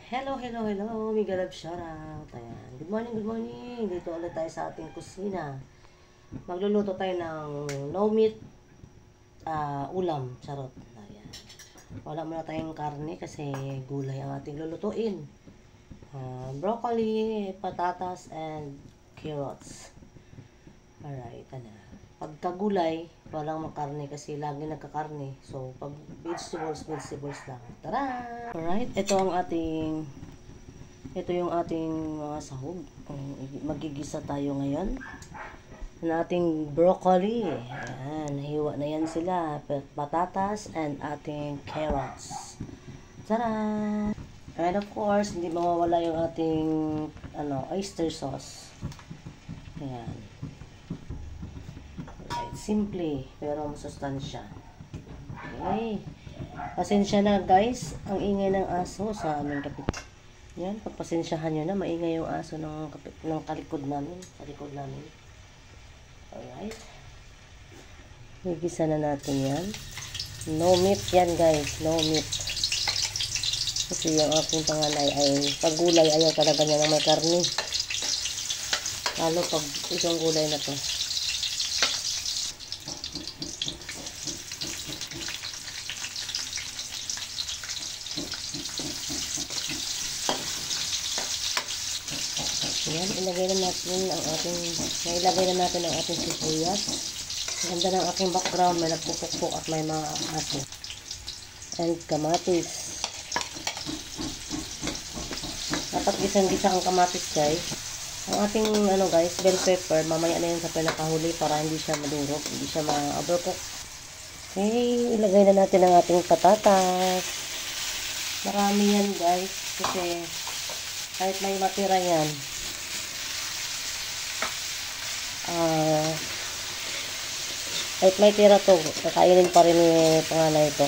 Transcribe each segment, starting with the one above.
Hello, Mega Love shoutout. Ayan. Good morning. Dito ulit tayo sa ating kusina. Magluluto tayo ng no meat ulam. Charot. Ayan. Wala muna tayong karne kasi gulay ang ating lulutuin. Broccoli, patatas, and carrots. Alright, pagka gulay, walang makarne kasi lagi nagkakarne. So, pag vegetables lang. Tara! Alright, ito yung ating mga sahog. Magigisa tayo ngayon ng ating broccoli. Ayan, nahiwa na yan sila. Patatas and ating carrots. Tara! And of course, hindi mawawala yung ating oyster sauce. Ayan. Simple, pero masustansya. Okay. Pasensya na guys, ang ingay ng aso sa aming kapit. Yan, pagpasensyahan nyo na, maingay yung aso ng kalikod namin. Alright. Igisa na natin yan. No meat yan guys, no meat. Kasi yung aking panganay ay pag-gulay, ayaw talaga niya na may karne. Lalo pag itong gulay na to. Ayan, nailagay na natin ang ating sibuyas. Ganda ng aking background, may nagpupukpok at may mga aso. And kamatis. Dapat gisang-gisa ang kamatis guys. Ang ating bell pepper, mamaya na yan sa pinakahuli para hindi siya madurog, hindi siya ma-overcook. Okay, ilagay na natin ang ating patatas. Marami yan guys, kasi kahit may matira yan, kahit may tira to, kakainin pa rin ni panganay ito.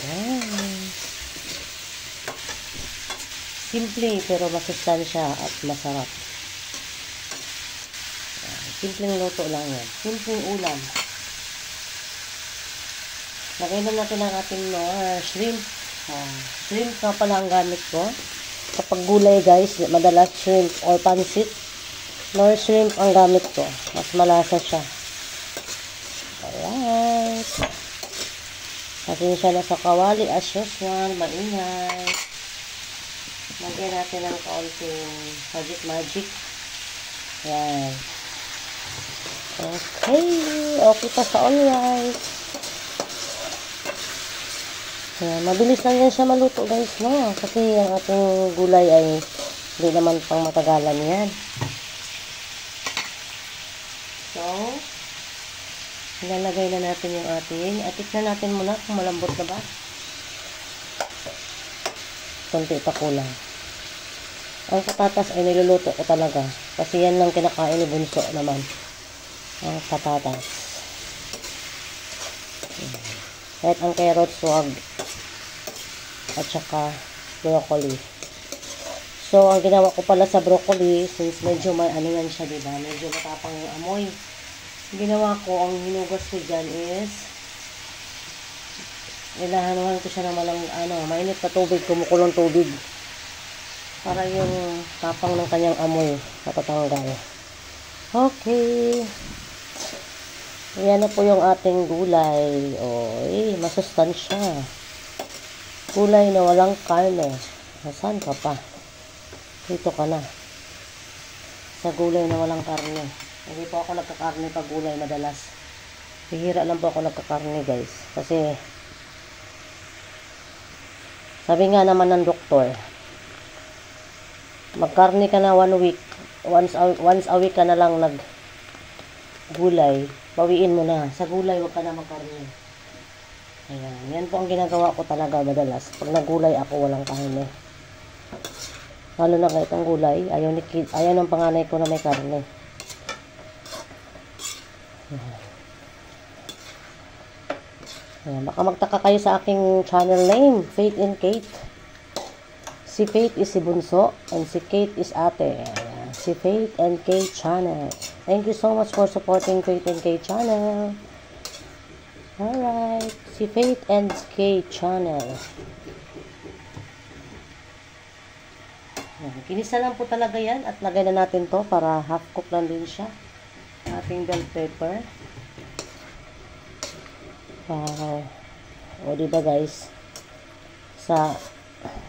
Ayan. Simple pero masustansya at masarap. Simpleng luto lang yan. Simpleng ulam. Lagay na natin ang ating shrimp. Shrimp na pala ang gamit ko. Kapag gulay guys, madalas shrimp or pansit. Nor shrimp ang gamit ko. Mas malasa siya. Alright. Pasensya na sa kawali as usual. Maingay. Lagyan natin ng kaunting magic. Yan. Okay. Okay pa sa alright. Ayan, mabilis lang yan siya maluto guys, no? Kasi ang ating gulay ay hindi naman pang matagalan yan. So, ilalagay na natin yung ating. Tignan natin muna kung malambot na ba. Kunti pa kulang. Ang patatas ay niluluto ko talaga. Kasi yan lang kinakain ni Bunso naman. Ang patatas. Kahit ang carrots, wag. At saka broccoli. So, ang ginawa ko pala sa broccoli, since medyo may yan siya, diba? Medyo matapang yung amoy. Ang ginawa ko, ang hinugas ko dyan is, ilahanuhan ko siya ng mainit na tubig, kumukulong tubig. Para yung tapang ng kanyang amoy matatanggal. Okay. Ayan na po yung ating gulay. Oy, masustansya. Gulay na walang karne. Nasaan ka pa? Dito ka na. Sa gulay na walang karne. Hindi po ako nagkakarne pag gulay madalas. Bihira lang po ako nagkakarne guys. Kasi sabi nga naman ng doktor, magkarne ka na 1 week. Once a week ka na lang gulay. Bawiin mo na. Sa gulay wag ka na magkarne. Ayan. Yan po ang ginagawa ko talaga madalas. Pag nagulay ako, walang karne. Lalo na kahit ang gulay, ayaw ng panganay ko na may karne. Ayan. Baka magtaka kayo sa aking channel name, Faith and Kate. Si Faith is si Bunso, and si Kate is ate. Ayan. Si Faith and Kate channel. Thank you so much for supporting Faith and Kate channel. Alright, si Faith and Kate channel. Kinisa lang po talaga yan at lagay na natin to para half cook lang din siya. Ating bell pepper. Wow. O diba guys, sa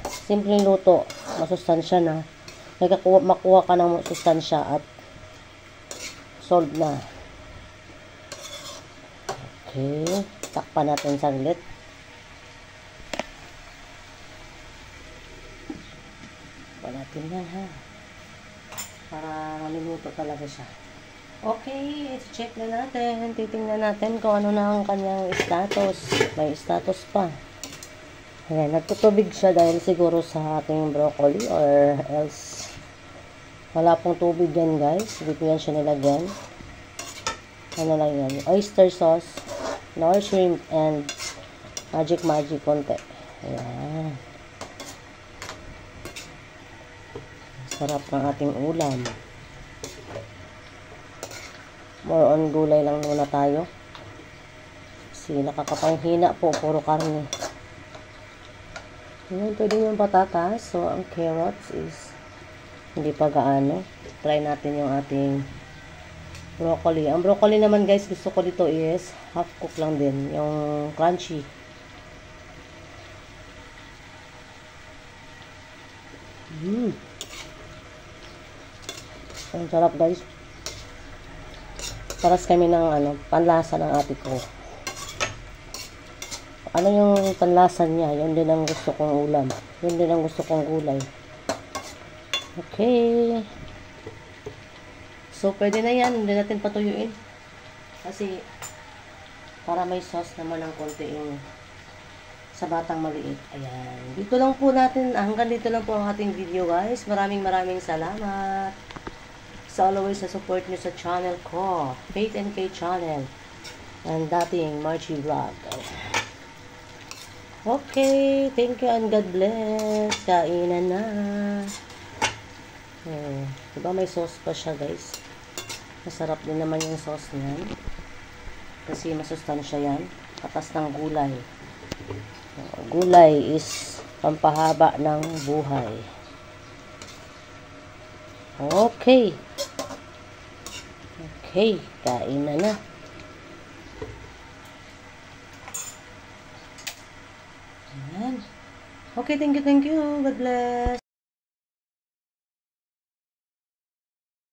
simpleng luto, masustansya na. Makuha ka ng sustansya at solve na. Okay, takpan natin saglit. Natin yan ha, para maluluto talaga siya. Okay, i-check na natin, titingnan natin kung ano na ang kanyang status. May status pa. Ayan, nagtutubig siya dahil siguro sa ating broccoli or else wala pong tubig yan guys. Hindi ko yan siya nilagyan. Ano lang yan, oyster sauce, nor shrimp, and magic konti. Ayan, sarap ng ating ulam. More on gulay lang muna tayo. Kasi nakakapanghina po, puro karne. Ayan, pwede yung patatas. So, ang carrots is hindi pa gaano. Try natin yung ating broccoli. Ang broccoli naman guys, gusto ko dito is half cook lang din. Yung crunchy. Ang sarap guys. Paras kami ng panlasa ng ate ko. Ano yung panlasa niya? Yun din ang gusto kong ulam. Yun din ang gusto kong gulay. Okay. So, pwede na yan. Hindi natin patuyuin. Kasi, para may sauce naman ng konti yung sa batang maliit. Ayan. Dito lang po natin, hanggang dito lang po ang ating video guys. Maraming salamat. Sa always sa support nyo sa channel ko. Faith and K channel. And dating Marchie Vlog. Okay. Thank you and God bless. Kainan na. Diba may sauce pa siya guys. Masarap din naman yung sauce niyan. Kasi masustansya yan. Katas ng gulay. Gulay is pampahaba ng buhay. Okay. Okay, kain na. Ayan. Okay, thank you. God bless.